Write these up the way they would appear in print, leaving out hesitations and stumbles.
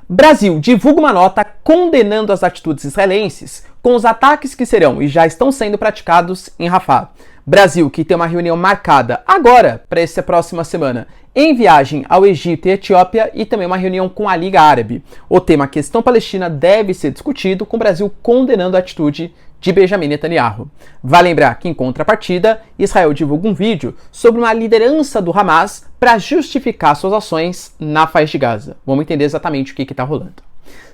Brasil divulga uma nota condenando as atitudes israelenses com os ataques que serão e já estão sendo praticados em Rafah. Brasil, que tem uma reunião marcada agora, para essa próxima semana, em viagem ao Egito e Etiópia, e também uma reunião com a Liga Árabe. O tema questão palestina deve ser discutido, com o Brasil condenando a atitude de Benjamin Netanyahu. Vale lembrar que, em contrapartida, Israel divulga um vídeo sobre uma liderança do Hamas para justificar suas ações na faixa de Gaza. Vamos entender exatamente o que está rolando.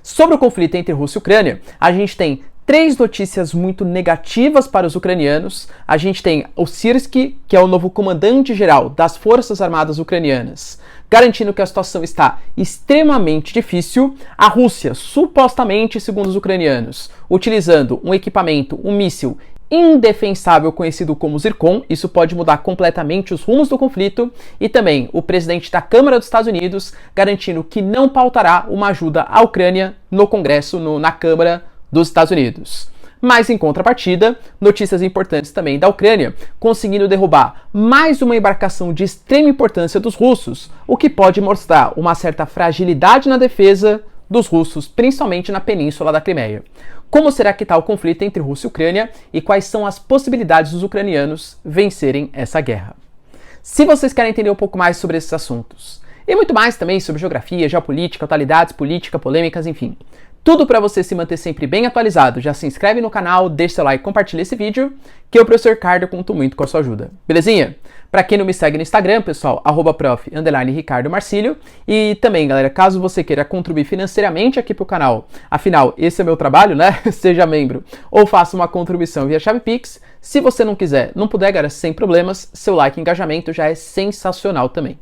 Sobre o conflito entre Rússia e Ucrânia, a gente tem três notícias muito negativas para os ucranianos. A gente tem o Syrskyi, que é o novo comandante-geral das Forças Armadas Ucranianas, garantindo que a situação está extremamente difícil. A Rússia, supostamente, segundo os ucranianos, utilizando um equipamento, um míssil indefensável conhecido como Zircon. Isso pode mudar completamente os rumos do conflito. E também o presidente da Câmara dos Estados Unidos garantindo que não pautará uma ajuda à Ucrânia no Congresso, na Câmara dos Estados Unidos. Mas, em contrapartida, notícias importantes também da Ucrânia, conseguindo derrubar mais uma embarcação de extrema importância dos russos, o que pode mostrar uma certa fragilidade na defesa dos russos, principalmente na península da Crimeia. Como será que está o conflito entre Rússia e Ucrânia e quais são as possibilidades dos ucranianos vencerem essa guerra? Se vocês querem entender um pouco mais sobre esses assuntos, e muito mais também sobre geografia, geopolítica, atualidades, política, polêmicas, enfim, tudo para você se manter sempre bem atualizado, já se inscreve no canal, deixa seu like e compartilha esse vídeo, que eu, professor Ricardo, conto muito com a sua ajuda. Belezinha? Para quem não me segue no Instagram, pessoal, @prof_Ricardo Marcílio. E também, galera, caso você queira contribuir financeiramente aqui pro canal, afinal, esse é meu trabalho, né? Seja membro ou faça uma contribuição via chave Pix. Se você não quiser, não puder, galera, sem problemas, seu like e engajamento já é sensacional também.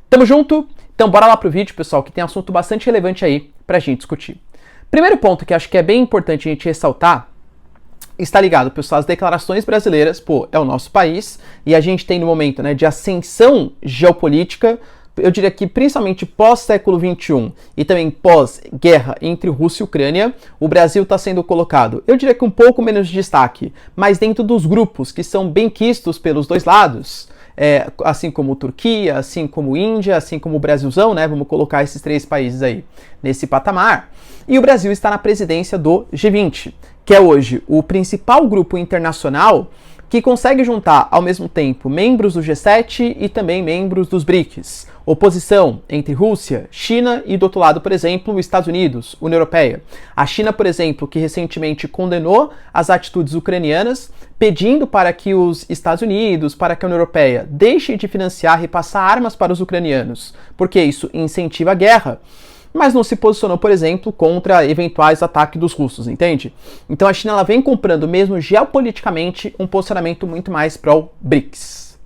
Tamo junto? Então bora lá pro vídeo, pessoal, que tem assunto bastante relevante aí pra gente discutir. Primeiro ponto que acho que é bem importante a gente ressaltar está ligado, pessoal, às declarações brasileiras. Pô, é o nosso país e a gente tem no momento, né, de ascensão geopolítica, eu diria que principalmente pós-século XXI e também pós-guerra entre Rússia e Ucrânia, o Brasil está sendo colocado, eu diria que um pouco menos de destaque, mas dentro dos grupos que são bem quistos pelos dois lados, assim como Turquia, assim como Índia, assim como o Brasilzão, né? Vamos colocar esses três países aí nesse patamar. E o Brasil está na presidência do G20, que é hoje o principal grupo internacional que consegue juntar ao mesmo tempo membros do G7 e também membros dos BRICS. Oposição entre Rússia, China e do outro lado, por exemplo, os Estados Unidos, União Europeia. A China, por exemplo, que recentemente condenou as atitudes ucranianas, pedindo para que os Estados Unidos, para que a União Europeia deixe de financiar e repassar armas para os ucranianos, porque isso incentiva a guerra. Mas não se posicionou, por exemplo, contra eventuais ataques dos russos, entende? Então a China ela vem comprando, mesmo geopoliticamente, um posicionamento muito mais pró-BRICS.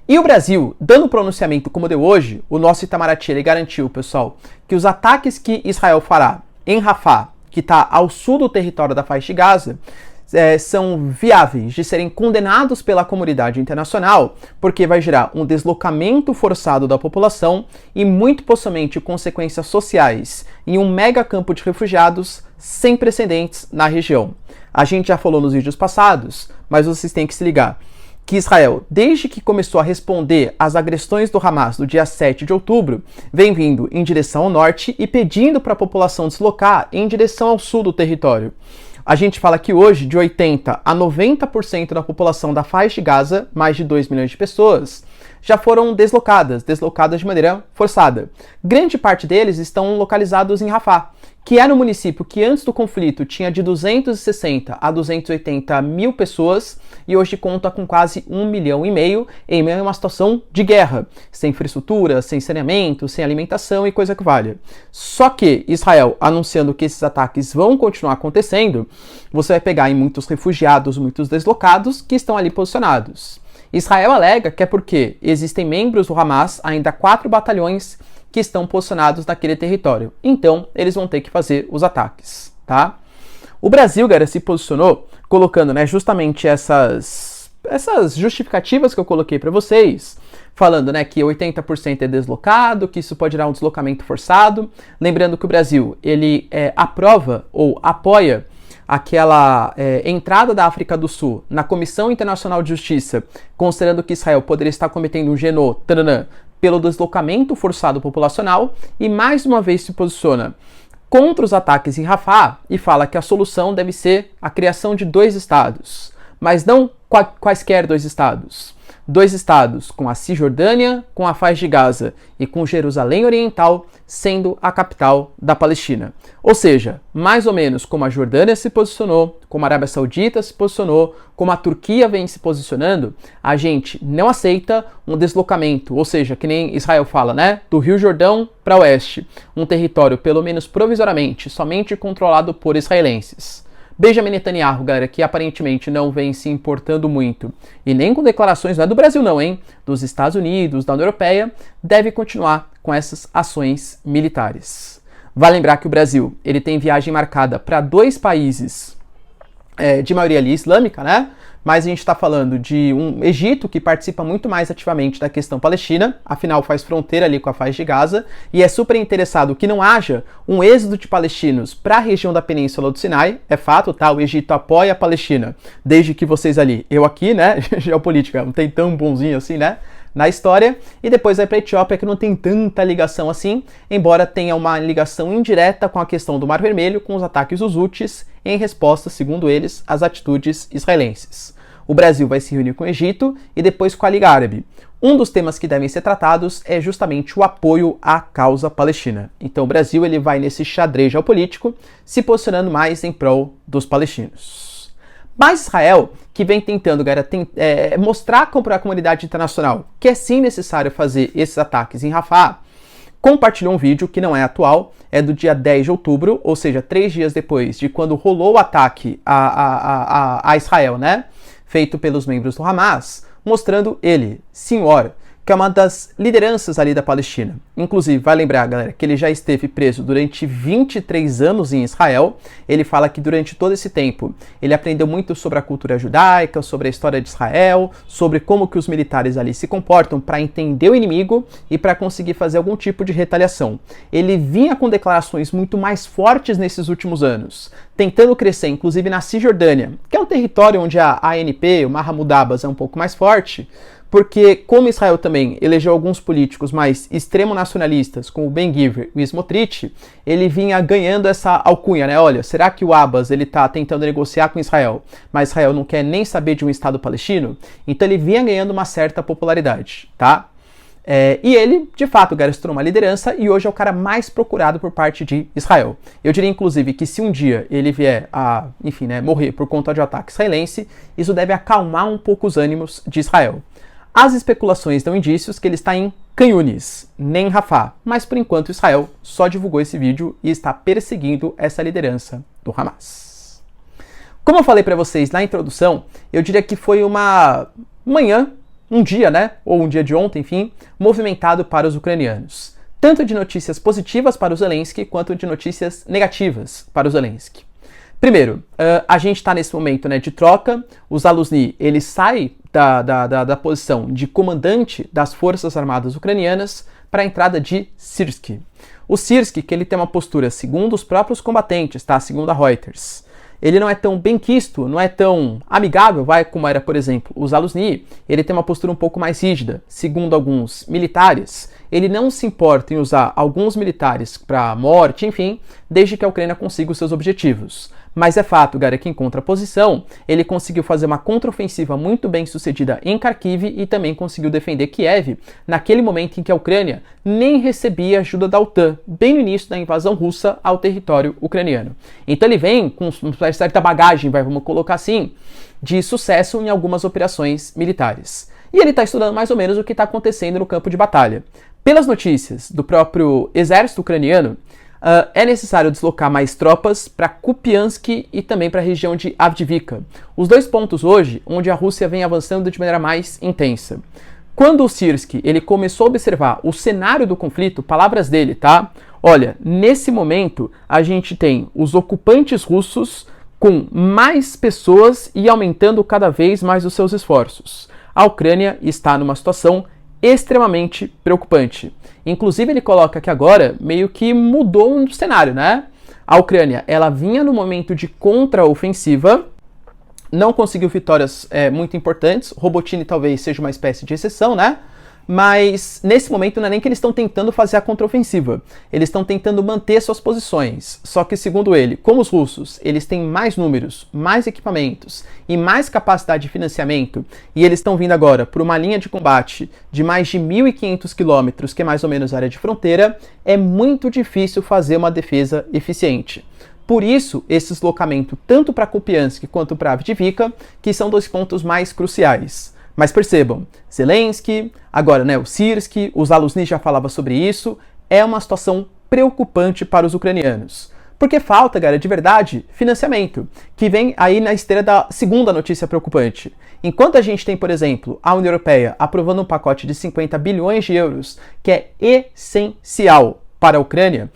E o Brasil, dando pronunciamento como deu hoje, o nosso Itamaraty ele garantiu, pessoal, que os ataques que Israel fará em Rafah, que está ao sul do território da faixa de Gaza, são viáveis de serem condenados pela comunidade internacional, porque vai gerar um deslocamento forçado da população e muito possivelmente consequências sociais em um mega campo de refugiados sem precedentes na região. A gente já falou nos vídeos passados, mas vocês têm que se ligar que Israel, desde que começou a responder às agressões do Hamas no dia 7 de outubro, vem vindo em direção ao norte e pedindo para a população deslocar em direção ao sul do território. A gente fala que hoje, de 80% a 90% da população da faixa de Gaza, mais de 2 milhões de pessoas, já foram deslocadas de maneira forçada. Grande parte deles estão localizados em Rafah, que era um município que antes do conflito tinha de 260 a 280 mil pessoas e hoje conta com quase 1,5 milhão em meio a uma situação de guerra, sem infraestrutura, sem saneamento, sem alimentação e coisa que valha. Só que Israel anunciando que esses ataques vão continuar acontecendo, você vai pegar em muitos refugiados, muitos deslocados que estão ali posicionados. Israel alega que é porque existem membros do Hamas, ainda 4 batalhões que estão posicionados naquele território. Então, eles vão ter que fazer os ataques, tá? O Brasil, galera, se posicionou colocando, né, justamente essas justificativas que eu coloquei para vocês, falando, né, que 80% é deslocado, que isso pode dar um deslocamento forçado. Lembrando que o Brasil, ele aprova ou apoia aquela entrada da África do Sul na Comissão Internacional de Justiça, considerando que Israel poderia estar cometendo um genocídio pelo deslocamento forçado populacional, e mais uma vez se posiciona contra os ataques em Rafah e fala que a solução deve ser a criação de 2 estados, mas não quaisquer 2 estados. 2 estados com a Cisjordânia, com a faixa de Gaza e com Jerusalém Oriental sendo a capital da Palestina. Ou seja, mais ou menos como a Jordânia se posicionou, como a Arábia Saudita se posicionou, como a Turquia vem se posicionando, a gente não aceita um deslocamento, ou seja, que nem Israel fala, né, do Rio Jordão para oeste, um território pelo menos provisoriamente somente controlado por israelenses. Benjamin Netanyahu, galera, que aparentemente não vem se importando muito, e nem com declarações, não é do Brasil não, hein, dos Estados Unidos, da União Europeia, deve continuar com essas ações militares. Vale lembrar que o Brasil, ele tem viagem marcada para 2 países de maioria ali islâmica, né? Mas a gente está falando de um Egito que participa muito mais ativamente da questão palestina, afinal faz fronteira ali com a faixa de Gaza, e é super interessado que não haja um êxodo de palestinos para a região da Península do Sinai, é fato, tá? O Egito apoia a Palestina, desde que vocês ali, eu aqui, né, geopolítica, não tem tão bonzinho assim, né, na história, e depois vai para a Etiópia, que não tem tanta ligação assim, embora tenha uma ligação indireta com a questão do Mar Vermelho, com os ataques dos Houthis, em resposta, segundo eles, às atitudes israelenses. O Brasil vai se reunir com o Egito e depois com a Liga Árabe. Um dos temas que devem ser tratados é justamente o apoio à causa palestina. Então o Brasil ele vai nesse xadrez geopolítico, se posicionando mais em prol dos palestinos. Mas Israel, que vem tentando, galera, mostrar para a comunidade internacional que é sim necessário fazer esses ataques em Rafah, compartilhou um vídeo que não é atual, é do dia 10 de outubro, ou seja, 3 dias depois de quando rolou o ataque a Israel, né? Feito pelos membros do Hamas, mostrando ele, Sinwar, que é uma das lideranças ali da Palestina. Inclusive, vai lembrar, galera, que ele já esteve preso durante 23 anos em Israel. Ele fala que durante todo esse tempo, ele aprendeu muito sobre a cultura judaica, sobre a história de Israel, sobre como que os militares ali se comportam para entender o inimigo e para conseguir fazer algum tipo de retaliação. Ele vinha com declarações muito mais fortes nesses últimos anos, tentando crescer, inclusive na Cisjordânia, que é um território onde a ANP, o Mahmoud Abbas, é um pouco mais forte, porque como Israel também elegeu alguns políticos mais extremo-nacionalistas, como o Ben-Gvir e o Smotrich, ele vinha ganhando essa alcunha, né? Olha, será que o Abbas ele tá tentando negociar com Israel, mas Israel não quer nem saber de um Estado palestino? Então ele vinha ganhando uma certa popularidade, tá? E ele, de fato, garantiu uma liderança e hoje é o cara mais procurado por parte de Israel. Eu diria, inclusive, que se um dia ele vier a, enfim, né, morrer por conta de um ataque israelense, isso deve acalmar um pouco os ânimos de Israel. As especulações dão indícios que ele está em Khan Yunis, nem em Rafah, mas por enquanto Israel só divulgou esse vídeo e está perseguindo essa liderança do Hamas. Como eu falei para vocês na introdução, eu diria que foi uma manhã, um dia, né, ou um dia de ontem, enfim, movimentado para os ucranianos. Tanto de notícias positivas para o Zelensky, quanto de notícias negativas para o Zelensky. Primeiro, a gente está nesse momento, né, de troca. O Zaluzny, ele sai da posição de comandante das Forças Armadas Ucranianas para a entrada de Syrskyi. O Syrskyi, que ele tem uma postura, segundo os próprios combatentes, tá? Segundo a Reuters, ele não é tão benquisto, não é tão amigável, como era, por exemplo, o Zaluzny. Ele tem uma postura um pouco mais rígida. Segundo alguns militares, ele não se importa em usar alguns militares para morte, enfim, desde que a Ucrânia consiga os seus objetivos. Mas é fato, galera, que em contraposição, ele conseguiu fazer uma contraofensiva muito bem sucedida em Kharkiv e também conseguiu defender Kiev naquele momento em que a Ucrânia nem recebia ajuda da OTAN, bem no início da invasão russa ao território ucraniano. Então ele vem com uma certa bagagem, vamos colocar assim, de sucesso em algumas operações militares. E ele está estudando mais ou menos o que está acontecendo no campo de batalha. Pelas notícias do próprio exército ucraniano, é necessário deslocar mais tropas para Kupiansk e também para a região de Avdiivka. Os 2 pontos hoje onde a Rússia vem avançando de maneira mais intensa. Quando o Syrskyi ele começou a observar o cenário do conflito, palavras dele, tá? Olha, nesse momento a gente tem os ocupantes russos com mais pessoas e aumentando cada vez mais os seus esforços. A Ucrânia está numa situação extremamente preocupante. Inclusive ele coloca que agora meio que mudou um cenário, né? A Ucrânia, ela vinha no momento de contraofensiva, não conseguiu vitórias muito importantes. Robotini talvez seja uma espécie de exceção, né? Mas nesse momento não é nem que eles estão tentando fazer a contraofensiva, eles estão tentando manter suas posições. Só que, segundo ele, como os russos eles têm mais números, mais equipamentos e mais capacidade de financiamento, e eles estão vindo agora por uma linha de combate de mais de 1.500 quilômetros, que é mais ou menos a área de fronteira, é muito difícil fazer uma defesa eficiente. Por isso, esse deslocamento tanto para Kupiansk quanto para Avdiivka, que são dois pontos mais cruciais. Mas percebam, Zelensky, agora o Syrskyi, o Zaluzny já falava sobre isso, é uma situação preocupante para os ucranianos. Porque falta, galera, de verdade, financiamento, que vem aí na esteira da segunda notícia preocupante. Enquanto a gente tem, por exemplo, a União Europeia aprovando um pacote de 50 bilhões de euros, que é essencial para a Ucrânia,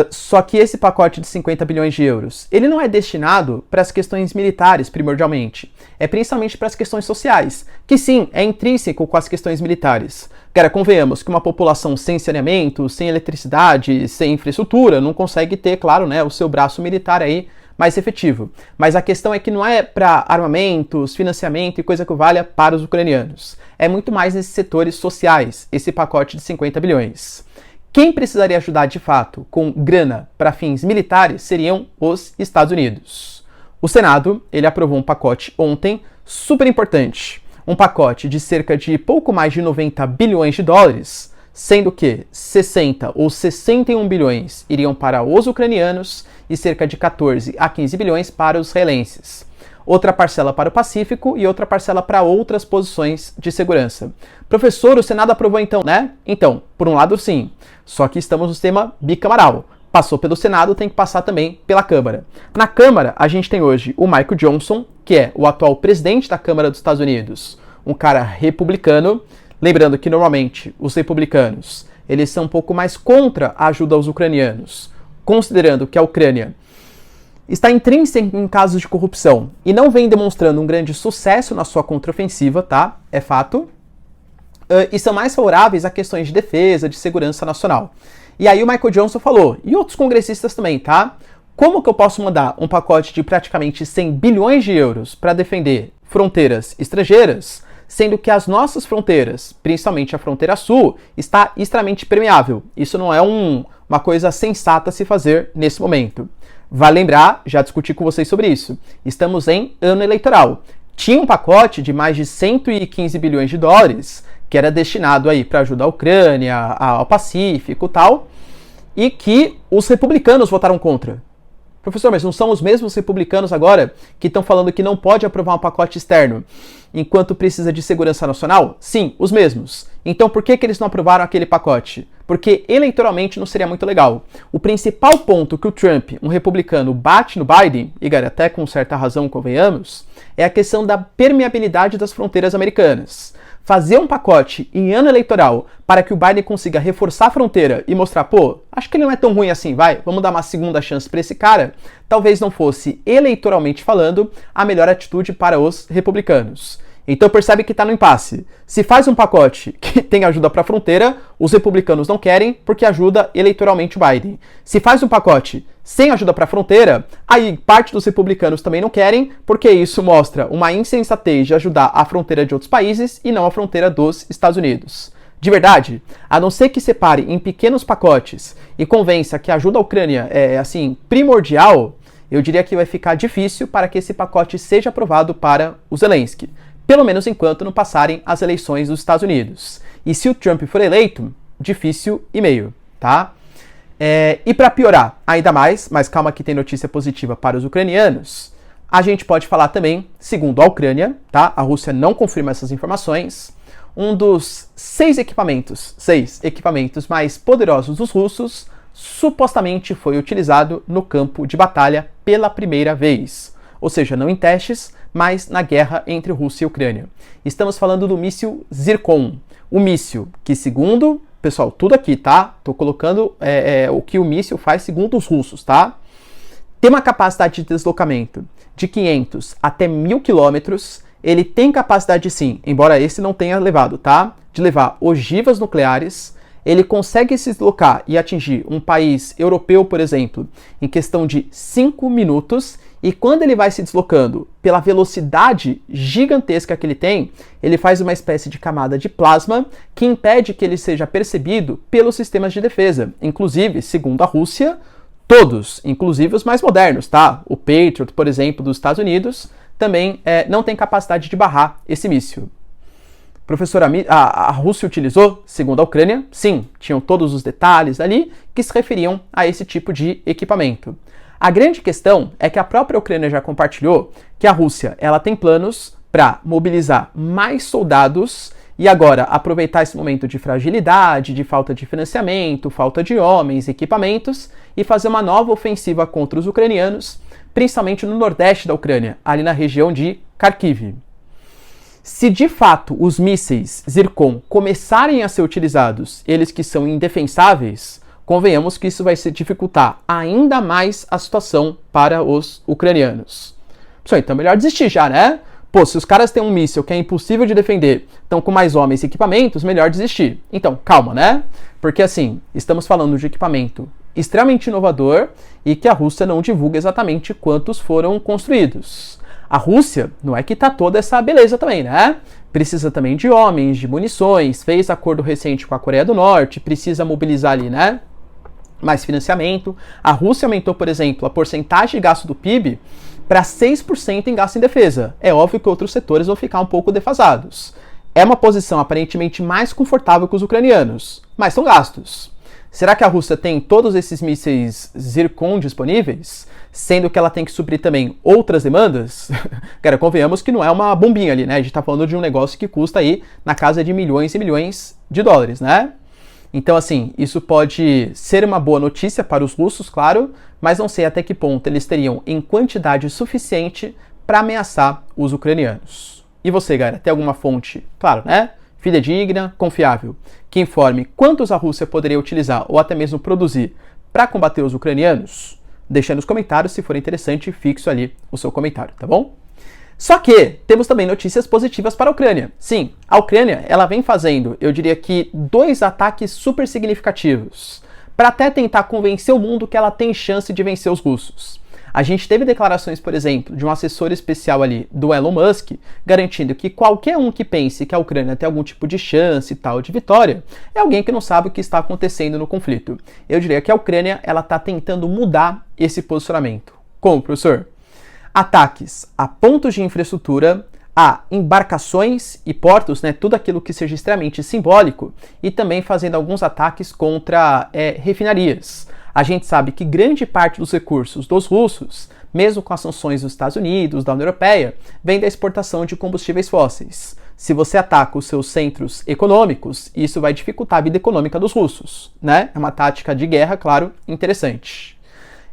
só que esse pacote de 50 bilhões de euros, ele não é destinado para as questões militares, primordialmente. É principalmente para as questões sociais, que sim, é intrínseco com as questões militares. Cara, convenhamos que uma população sem saneamento, sem eletricidade, sem infraestrutura, não consegue ter, claro, o seu braço militar aí mais efetivo. Mas a questão é que não é para armamentos, financiamento e coisa que valha para os ucranianos. É muito mais nesses setores sociais, esse pacote de 50 bilhões. Quem precisaria ajudar de fato com grana para fins militares seriam os Estados Unidos. O Senado, ele aprovou um pacote ontem super importante, um pacote de cerca de pouco mais de 90 bilhões de dólares, sendo que 60 ou 61 bilhões iriam para os ucranianos e cerca de 14 a 15 bilhões para os israelenses. Outra parcela para o Pacífico e outra parcela para outras posições de segurança. Professor, o Senado aprovou então, né? Então, por um lado sim, só que estamos no sistema bicamaral. Passou pelo Senado, tem que passar também pela Câmara. Na Câmara, a gente tem hoje o Michael Johnson, que é o atual presidente da Câmara dos Estados Unidos, um cara republicano. Lembrando que normalmente os republicanos, eles são um pouco mais contra a ajuda aos ucranianos, considerando que a Ucrânia está intrínseca em casos de corrupção e não vem demonstrando um grande sucesso na sua contraofensiva, tá? É fato. E são mais favoráveis a questões de defesa, de segurança nacional. E aí o Michael Johnson falou, e outros congressistas também, tá? Como que eu posso mandar um pacote de praticamente 100 bilhões de euros para defender fronteiras estrangeiras, sendo que as nossas fronteiras, principalmente a fronteira sul, está extremamente permeável? Isso não é uma coisa sensata a se fazer nesse momento. Vale lembrar, já discuti com vocês sobre isso, estamos em ano eleitoral. Tinha um pacote de mais de 115 bilhões de dólares, que era destinado aí para ajudar a Ucrânia, ao Pacífico e tal, e que os republicanos votaram contra. Professor, mas não são os mesmos republicanos agora que estão falando que não pode aprovar um pacote externo enquanto precisa de segurança nacional? Sim, os mesmos. Então por que eles não aprovaram aquele pacote? Porque eleitoralmente não seria muito legal. O principal ponto que o Trump, um republicano, bate no Biden, e até com certa razão, convenhamos, é a questão da permeabilidade das fronteiras americanas. Fazer um pacote em ano eleitoral para que o Biden consiga reforçar a fronteira e mostrar, pô, acho que ele não é tão ruim assim, vamos dar uma segunda chance para esse cara, talvez não fosse, eleitoralmente falando, a melhor atitude para os republicanos. Então percebe que está no impasse. Se faz um pacote que tem ajuda para a fronteira, os republicanos não querem porque ajuda eleitoralmente o Biden. Se faz um pacote sem ajuda para a fronteira, aí parte dos republicanos também não querem porque isso mostra uma insensatez de ajudar a fronteira de outros países e não a fronteira dos Estados Unidos. De verdade, a não ser que separe em pequenos pacotes e convença que a ajuda à Ucrânia é, assim, primordial, eu diria que vai ficar difícil para que esse pacote seja aprovado para o Zelensky. Pelo menos enquanto não passarem as eleições dos Estados Unidos. E se o Trump for eleito, difícil e meio, tá? E para piorar ainda mais, mas calma que tem notícia positiva para os ucranianos, a gente pode falar também, segundo a Ucrânia, tá? A Rússia não confirma essas informações, um dos 6 equipamentos mais poderosos dos russos supostamente foi utilizado no campo de batalha pela primeira vez. Ou seja, não em testes, mas na guerra entre Rússia e Ucrânia. Estamos falando do míssil Zircon. O míssil que, segundo, pessoal, tudo aqui, tá? Tô colocando o que o míssil faz segundo os russos, tá? Tem uma capacidade de deslocamento de 500 até 1.000 quilômetros. Ele tem capacidade, sim, embora esse não tenha levado, tá? De levar ogivas nucleares. ele consegue se deslocar e atingir um país europeu, por exemplo, em questão de 5 minutos, e quando ele vai se deslocando pela velocidade gigantesca que ele tem, ele faz uma espécie de camada de plasma que impede que ele seja percebido pelos sistemas de defesa. Inclusive, segundo a Rússia, todos, inclusive os mais modernos, tá? O Patriot, por exemplo, dos Estados Unidos, também não tem capacidade de barrar esse míssil. Professor, a Rússia utilizou, segundo a Ucrânia, sim, tinham todos os detalhes ali que se referiam a esse tipo de equipamento. A grande questão é que a própria Ucrânia já compartilhou que a Rússia ela tem planos para mobilizar mais soldados e agora aproveitar esse momento de fragilidade, de falta de financiamento, falta de homens, equipamentos e fazer uma nova ofensiva contra os ucranianos, principalmente no nordeste da Ucrânia, ali na região de Kharkiv. Se de fato os mísseis Zircon começarem a ser utilizados, eles que são indefensáveis, convenhamos que isso vai se dificultar ainda mais a situação para os ucranianos. Pessoal, então é melhor desistir já, né? Pô, se os caras têm um míssil que é impossível de defender, estão com mais homens e equipamentos, melhor desistir. Então, calma, né? Porque assim, estamos falando de equipamento extremamente inovador e que a Rússia não divulga exatamente quantos foram construídos. A Rússia não é que tá toda essa beleza também, né? Precisa também de homens, de munições, fez acordo recente com a Coreia do Norte, precisa mobilizar ali, né? Mais financiamento. A Rússia aumentou, por exemplo, a porcentagem de gasto do PIB para 6% em gasto em defesa. É óbvio que outros setores vão ficar um pouco defasados. É uma posição aparentemente mais confortável que os ucranianos, mas são gastos. Será que a Rússia tem todos esses mísseis Zircon disponíveis, sendo que ela tem que suprir também outras demandas? Cara, convenhamos que não é uma bombinha ali, né? A gente tá falando de um negócio que custa aí na casa de milhões e milhões de dólares, né? Então, assim, isso pode ser uma boa notícia para os russos, claro, mas não sei até que ponto eles teriam em quantidade suficiente para ameaçar os ucranianos. E você, galera, tem alguma fonte, claro, né? Fidedigna, confiável, que informe quantos a Rússia poderia utilizar ou até mesmo produzir para combater os ucranianos? Deixa aí nos comentários, se for interessante, fixo ali o seu comentário, tá bom? Só que temos também notícias positivas para a Ucrânia. Sim, a Ucrânia ela vem fazendo, eu diria que 2 ataques super significativos para até tentar convencer o mundo que ela tem chance de vencer os russos. A gente teve declarações, por exemplo, de um assessor especial ali do Elon Musk, garantindo que qualquer um que pense que a Ucrânia tem algum tipo de chance e tal de vitória, é alguém que não sabe o que está acontecendo no conflito. Eu diria que a Ucrânia ela está tentando mudar esse posicionamento. Como, professor? Ataques a pontos de infraestrutura, a embarcações e portos, né, tudo aquilo que seja extremamente simbólico, e também fazendo alguns ataques contra refinarias. A gente sabe que grande parte dos recursos dos russos, mesmo com as sanções dos Estados Unidos, da União Europeia, vem da exportação de combustíveis fósseis. Se você ataca os seus centros econômicos, isso vai dificultar a vida econômica dos russos, né? É uma tática de guerra, claro, interessante.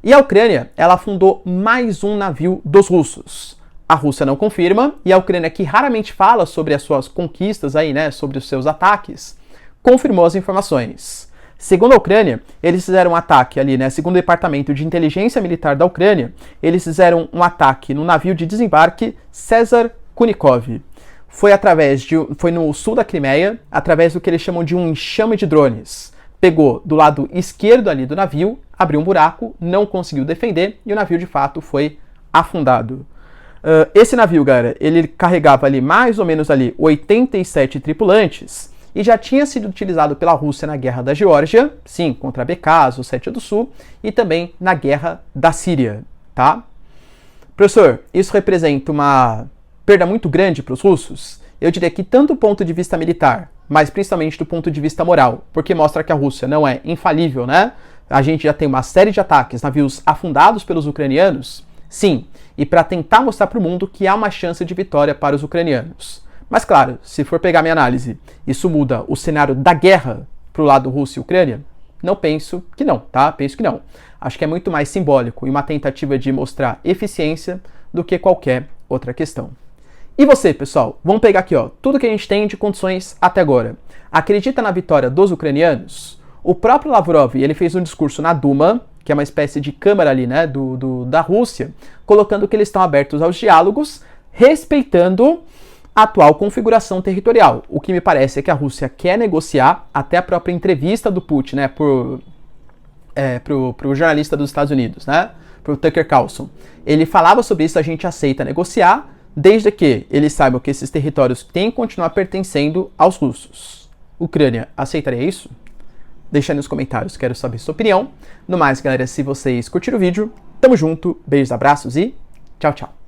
E a Ucrânia, ela afundou mais um navio dos russos. A Rússia não confirma, e a Ucrânia, que raramente fala sobre as suas conquistas aí, né, sobre os seus ataques, confirmou as informações. Segundo a Ucrânia, eles fizeram um ataque ali, né? Segundo o Departamento de Inteligência Militar da Ucrânia, eles fizeram um ataque no navio de desembarque Cesar Kunikov. Foi no sul da Crimeia, através do que eles chamam de um enxame de drones. Pegou do lado esquerdo ali do navio, abriu um buraco, não conseguiu defender e o navio de fato foi afundado. Esse navio, galera, ele carregava ali mais ou menos ali 87 tripulantes, e já tinha sido utilizado pela Rússia na Guerra da Geórgia, sim, contra a Abkhazia, Ossétia do Sul, e também na Guerra da Síria, tá? Professor, isso representa uma perda muito grande para os russos? Eu diria que tanto do ponto de vista militar, mas principalmente do ponto de vista moral, porque mostra que a Rússia não é infalível, né? A gente já tem uma série de ataques, navios afundados pelos ucranianos, sim, e para tentar mostrar para o mundo que há uma chance de vitória para os ucranianos. Mas claro, se for pegar minha análise, isso muda o cenário da guerra para o lado Rússia e Ucrânia? Não penso que não, tá? Penso que não. Acho que é muito mais simbólico e uma tentativa de mostrar eficiência do que qualquer outra questão. E você, pessoal? Vamos pegar aqui, ó, tudo que a gente tem de condições até agora. Acredita na vitória dos ucranianos? O próprio Lavrov, ele fez um discurso na Duma, que é uma espécie de câmara ali, né, da Rússia, colocando que eles estão abertos aos diálogos, respeitando a atual configuração territorial. O que me parece é que a Rússia quer negociar, até a própria entrevista do Putin, né, pro jornalista dos Estados Unidos, né, pro Tucker Carlson. Ele falava sobre isso, a gente aceita negociar, desde que eles saibam que esses territórios têm que continuar pertencendo aos russos. Ucrânia aceitaria isso? Deixa aí nos comentários, quero saber sua opinião. No mais, galera, se vocês curtiram o vídeo, tamo junto, beijos, abraços e tchau, tchau.